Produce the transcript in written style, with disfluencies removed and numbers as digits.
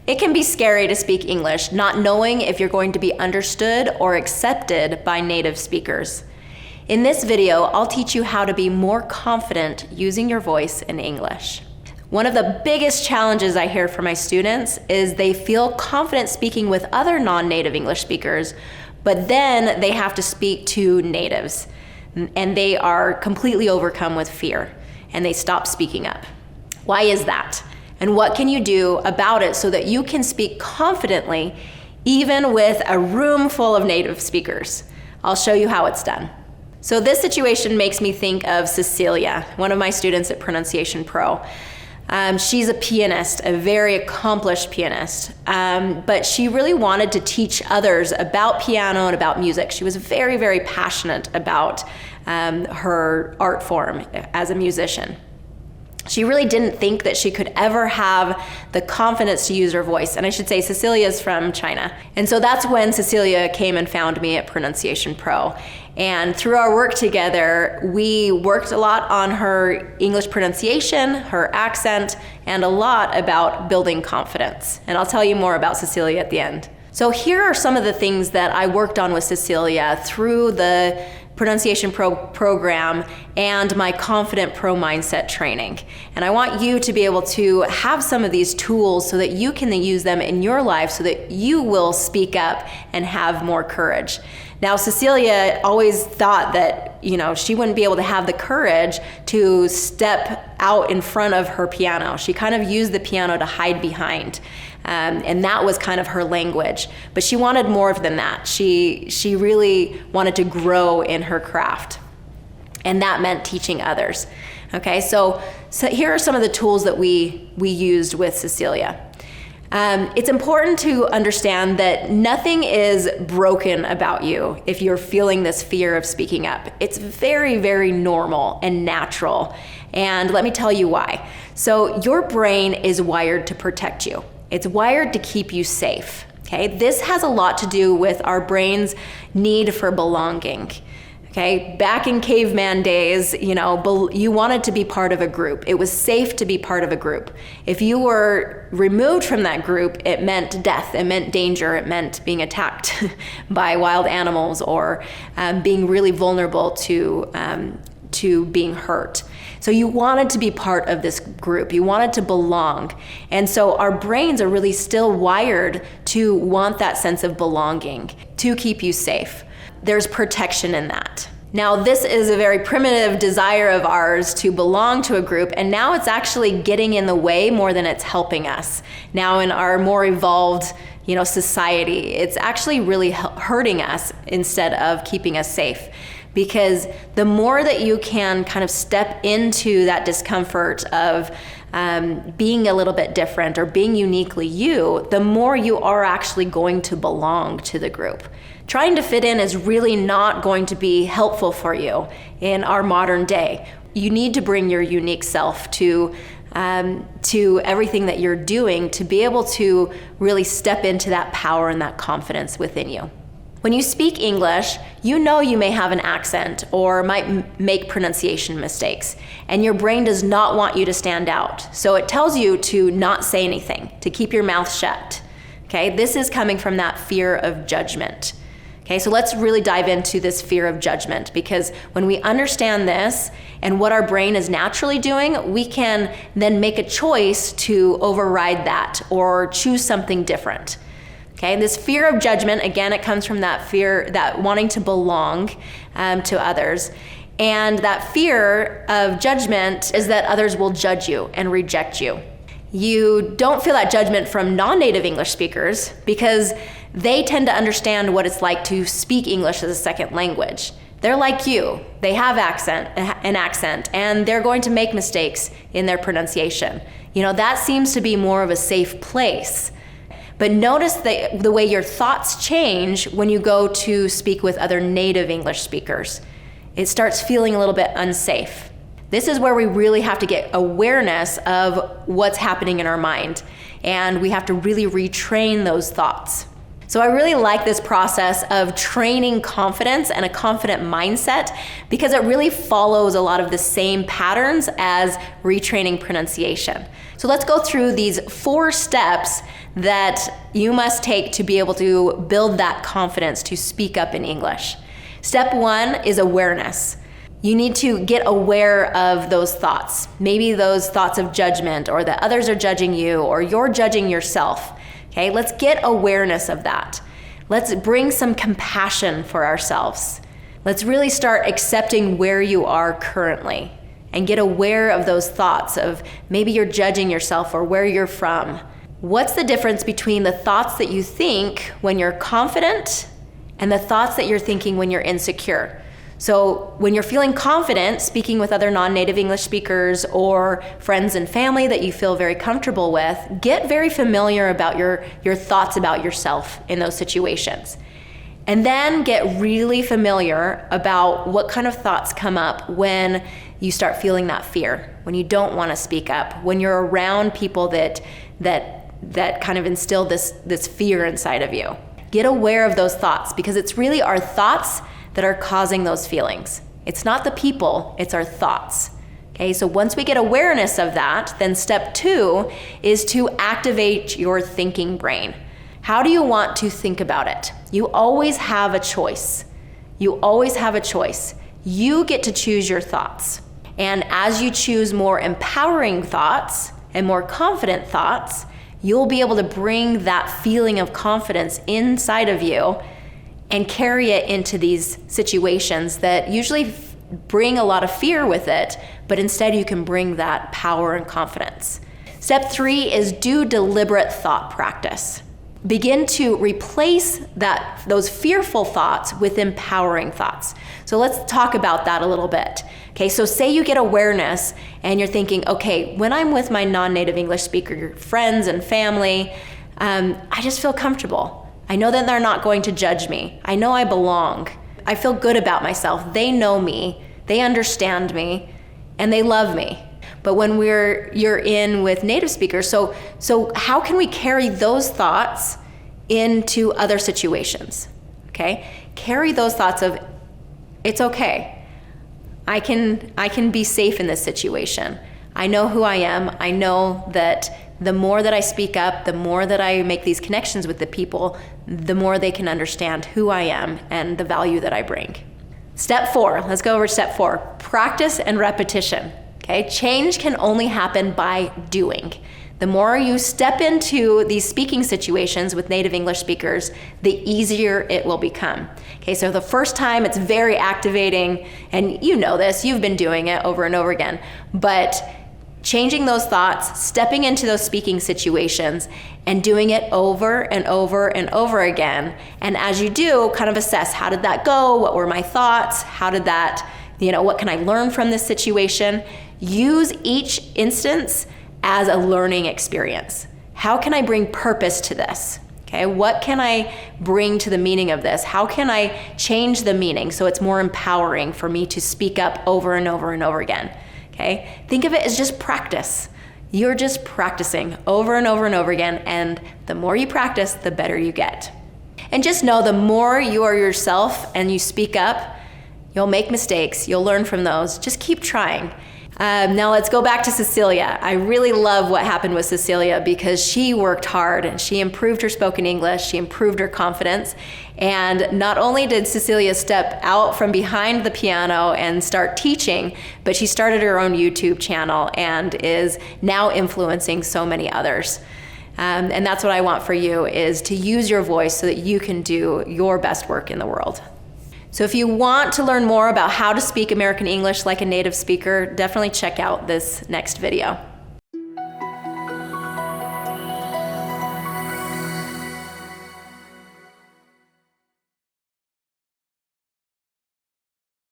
It can be scary to speak English, not knowing if you're going to be understood or accepted by native speakers. In this video, I'll teach you how to be more confident using your voice in English. One of the biggest challenges I hear from my students is they feel confident speaking with other non-native English speakers, but then they have to speak to natives, and they are completely overcome with fear, and they stop speaking up. Why is that? And what can you do about it so that you can speak confidently even with a room full of native speakers? I'll show you how it's done. So this situation makes me think of Cecilia, one of my students at Pronunciation Pro. She's a pianist, a very accomplished pianist, but she really wanted to teach others about piano and about music. She was very, very passionate about her art form as a musician. She really didn't think that she could ever have the confidence to use her voice. And I should say Cecilia's from China. And so that's when Cecilia came and found me at Pronunciation Pro. And through our work together, we worked a lot on her English pronunciation, her accent, and a lot about building confidence. And I'll tell you more about Cecilia at the end. So here are some of the things that I worked on with Cecilia through the Pronunciation Pro program and my Confident Pro Mindset training. And I want you to be able to have some of these tools so that you can use them in your life so that you will speak up and have more courage. Now, Cecilia always thought that, she wouldn't be able to have the courage to step out in front of her piano. She kind of used the piano to hide behind. And that was kind of her language. But she wanted more than that. She really wanted to grow in her craft. And that meant teaching others. Okay, so here are some of the tools that we used with Cecilia. It's important to understand that nothing is broken about you if you're feeling this fear of speaking up. It's very, very normal and natural. And let me tell you why. So your brain is wired to protect you. It's wired to keep you safe. Okay, this has a lot to do with our brain's need for belonging. Okay, back in caveman days, you wanted to be part of a group. It was safe to be part of a group. If you were removed from that group, it meant death, it meant danger, it meant being attacked by wild animals or being really vulnerable to being hurt. So you wanted to be part of this group. You wanted to belong. And so our brains are really still wired to want that sense of belonging, to keep you safe. There's protection in that. Now, this is a very primitive desire of ours to belong to a group, and now it's actually getting in the way more than it's helping us. Now, in our more evolved, society, it's actually really hurting us instead of keeping us safe. Because the more that you can kind of step into that discomfort of being a little bit different or being uniquely you, the more you are actually going to belong to the group. Trying to fit in is really not going to be helpful for you in our modern day. You need to bring your unique self to everything that you're doing to be able to really step into that power and that confidence within you. When you speak English, you may have an accent or might make pronunciation mistakes, and your brain does not want you to stand out. So it tells you to not say anything, to keep your mouth shut. Okay, this is coming from that fear of judgment. Okay, so let's really dive into this fear of judgment, because when we understand this and what our brain is naturally doing, we can then make a choice to override that or choose something different. Okay, this fear of judgment, again, it comes from that fear, that wanting to belong to others. And that fear of judgment is that others will judge you and reject you. You don't feel that judgment from non-native English speakers because they tend to understand what it's like to speak English as a second language. They're like you. They have an accent, and they're going to make mistakes in their pronunciation. That seems to be more of a safe place. But notice the way your thoughts change when you go to speak with other native English speakers. It starts feeling a little bit unsafe. This is where we really have to get awareness of what's happening in our mind, and we have to really retrain those thoughts. So I really like this process of training confidence and a confident mindset because it really follows a lot of the same patterns as retraining pronunciation. So let's go through these 4 steps that you must take to be able to build that confidence to speak up in English. Step 1 is awareness. You need to get aware of those thoughts. Maybe those thoughts of judgment, or that others are judging you, or you're judging yourself. Okay, let's get awareness of that. Let's bring some compassion for ourselves. Let's really start accepting where you are currently and get aware of those thoughts of maybe you're judging yourself or where you're from. What's the difference between the thoughts that you think when you're confident and the thoughts that you're thinking when you're insecure? So when you're feeling confident speaking with other non-native English speakers or friends and family that you feel very comfortable with, get very familiar about your thoughts about yourself in those situations. And then get really familiar about what kind of thoughts come up when you start feeling that fear, when you don't want to speak up, when you're around people that kind of instill this fear inside of you. Get aware of those thoughts, because it's really our thoughts that are causing those feelings. It's not the people, it's our thoughts. Okay, so once we get awareness of that, then step 2 is to activate your thinking brain. How do you want to think about it? You always have a choice. You always have a choice. You get to choose your thoughts. And as you choose more empowering thoughts and more confident thoughts, you'll be able to bring that feeling of confidence inside of you and carry it into these situations that usually bring a lot of fear with it, but instead you can bring that power and confidence. Step 3 is do deliberate thought practice. Begin to replace those fearful thoughts with empowering thoughts. So let's talk about that a little bit. Okay, so say you get awareness and you're thinking, okay, when I'm with my non-native English speaker friends and family, I just feel comfortable. I know that they're not going to judge me. I know I belong. I feel good about myself. They know me, they understand me, and they love me. But when you're in with native speakers, so how can we carry those thoughts into other situations? Okay? Carry those thoughts of, it's okay. I can be safe in this situation. I know who I am. I know that the more that I speak up, the more that I make these connections with the people, the more they can understand who I am and the value that I bring. Step 4, let's go over step 4, practice and repetition. Okay, change can only happen by doing. The more you step into these speaking situations with native English speakers, the easier it will become. Okay, so the first time it's very activating, and you know this, you've been doing it over and over again, but changing those thoughts, stepping into those speaking situations, and doing it over and over and over again. And as you do, kind of assess, how did that go? What were my thoughts? How did that, what can I learn from this situation? Use each instance as a learning experience. How can I bring purpose to this? Okay, what can I bring to the meaning of this? How can I change the meaning so it's more empowering for me to speak up over and over and over again? Okay, think of it as just practice. You're just practicing over and over and over again, and the more you practice, the better you get. And just know, the more you are yourself and you speak up, you'll make mistakes, you'll learn from those. Just keep trying. Now let's go back to Cecilia. I really love what happened with Cecilia because she worked hard and she improved her spoken English, she improved her confidence. And not only did Cecilia step out from behind the piano and start teaching, but she started her own YouTube channel and is now influencing so many others. And that's what I want for you, is to use your voice so that you can do your best work in the world. So if you want to learn more about how to speak American English like a native speaker, definitely check out this next video.